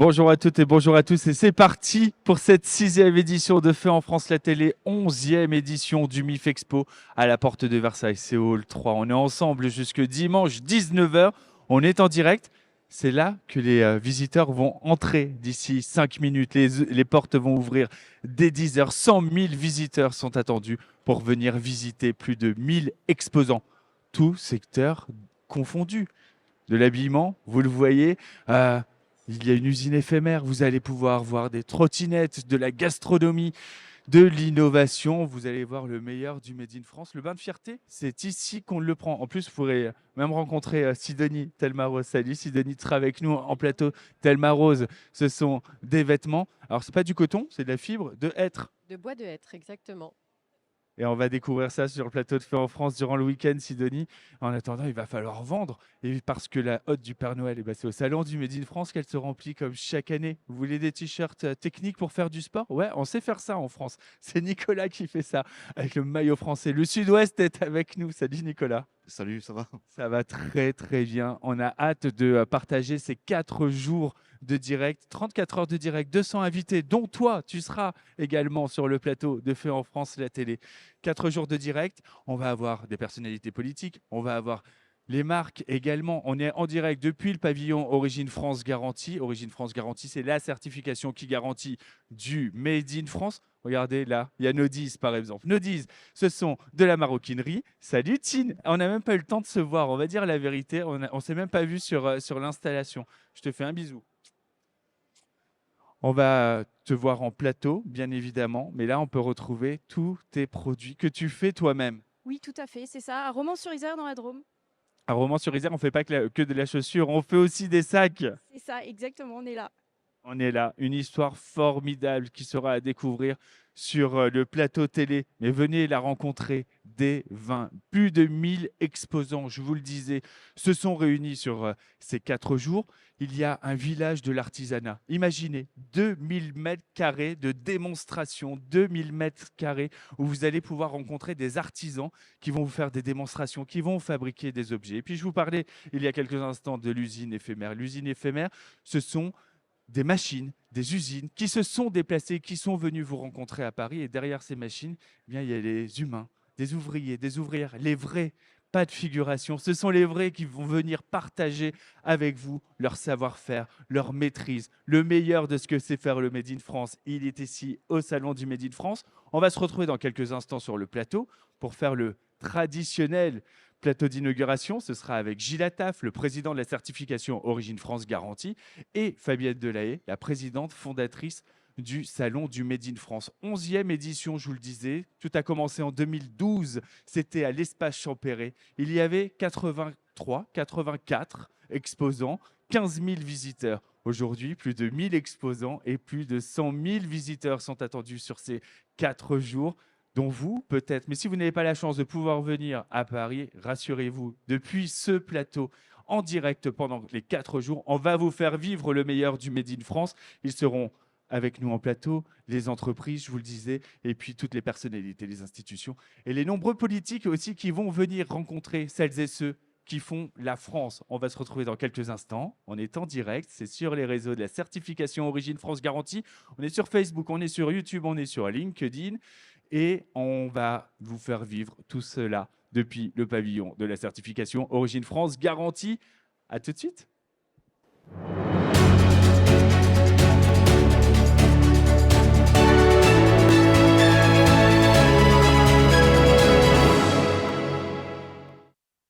Bonjour à toutes et bonjour à tous et c'est parti pour cette 6e édition de Fait en France la télé, 11e édition du MIF Expo à la porte de Versailles, c'est au hall 3. On est ensemble jusque dimanche 19 h, on est en direct. C'est là que les visiteurs vont entrer d'ici 5 minutes. Les portes vont ouvrir dès 10 h. 100 000 visiteurs sont attendus pour venir visiter plus de 1000 exposants, tous secteurs confondus. De l'habillement, vous le voyez. Il y a une usine éphémère, vous allez pouvoir voir des trottinettes, de la gastronomie, de l'innovation. Vous allez voir le meilleur du Made in France. Le bain de fierté, c'est ici qu'on le prend. En plus, vous pourrez même rencontrer Sidonie Telma-Rose. Salut Sidonie, tu seras avec nous en plateau. Telma-Rose, ce sont des vêtements. Alors, ce n'est pas du coton, c'est de la fibre de hêtre. De bois de hêtre, exactement. Et on va découvrir ça sur le plateau de Fait en France durant le week-end, Sidonie. En attendant, il va falloir vendre. Et parce que la hotte du Père Noël, c'est au salon du Made in France qu'elle se remplit comme chaque année. Vous voulez des t-shirts techniques pour faire du sport? Ouais, on sait faire ça en France. C'est Nicolas qui fait ça avec le maillot français. Le Sud-Ouest est avec nous. Salut Nicolas. Salut, ça va? Ça va très très bien. On a hâte de partager ces 4 jours de direct, 34 heures de direct, 200 invités, dont toi, tu seras également sur le plateau de Fait en France la télé. 4 jours de direct, on va avoir des personnalités politiques, on va avoir les marques également. On est en direct depuis le pavillon Origine France Garantie. Origine France Garantie, c'est la certification qui garantit du Made in France. Regardez là, il y a Nodiz par exemple. Nodiz, ce sont de la maroquinerie. Salut Tine, on n'a même pas eu le temps de se voir, on va dire la vérité. On ne s'est même pas vu sur l'installation. Je te fais un bisou. On va te voir en plateau, bien évidemment, mais là, on peut retrouver tous tes produits que tu fais toi-même. Oui, tout à fait, c'est ça, à Romans-sur-Isère dans la Drôme. À Romans-sur-Isère, on ne fait pas que de la chaussure, on fait aussi des sacs. C'est ça, exactement, on est là. On est là, une histoire formidable qui sera à découvrir sur le plateau télé. Mais venez la rencontrer dès 20. Plus de 1000 exposants, je vous le disais, se sont réunis sur ces 4 jours. Il y a un village de l'artisanat. Imaginez 2000 mètres carrés de démonstration, 2000 mètres carrés où vous allez pouvoir rencontrer des artisans qui vont vous faire des démonstrations, qui vont fabriquer des objets. Et puis je vous parlais il y a quelques instants de l'usine éphémère. L'usine éphémère, ce sont des machines, des usines qui se sont déplacées, qui sont venues vous rencontrer à Paris. Et derrière ces machines, eh bien, il y a les humains, des ouvriers, des ouvrières, les vrais, pas de figuration. Ce sont les vrais qui vont venir partager avec vous leur savoir-faire, leur maîtrise, le meilleur de ce que c'est faire le Made in France. Il est ici au salon du Made in France. On va se retrouver dans quelques instants sur le plateau pour faire le traditionnel plateau d'inauguration. Ce sera avec Gilles Attaf, le président de la certification Origine France Garantie, et Fabienne Delahaye, la présidente fondatrice du Salon du Made in France. 11e édition, je vous le disais. Tout a commencé en 2012. C'était à l'Espace Champéret. Il y avait 84 exposants, 15 000 visiteurs. Aujourd'hui, plus de 1000 exposants et plus de 100 000 visiteurs sont attendus sur ces 4 jours, dont vous, peut-être. Mais si vous n'avez pas la chance de pouvoir venir à Paris, rassurez-vous, depuis ce plateau, en direct pendant les 4 jours, on va vous faire vivre le meilleur du Made in France. Ils seront avec nous en plateau, les entreprises, je vous le disais, et puis toutes les personnalités, les institutions, et les nombreux politiques aussi qui vont venir rencontrer celles et ceux qui font la France. On va se retrouver dans quelques instants. On est en direct, c'est sur les réseaux de la certification Origine France Garantie. On est sur Facebook, on est sur YouTube, on est sur LinkedIn. Et on va vous faire vivre tout cela depuis le pavillon de la certification Origine France Garantie. À tout de suite.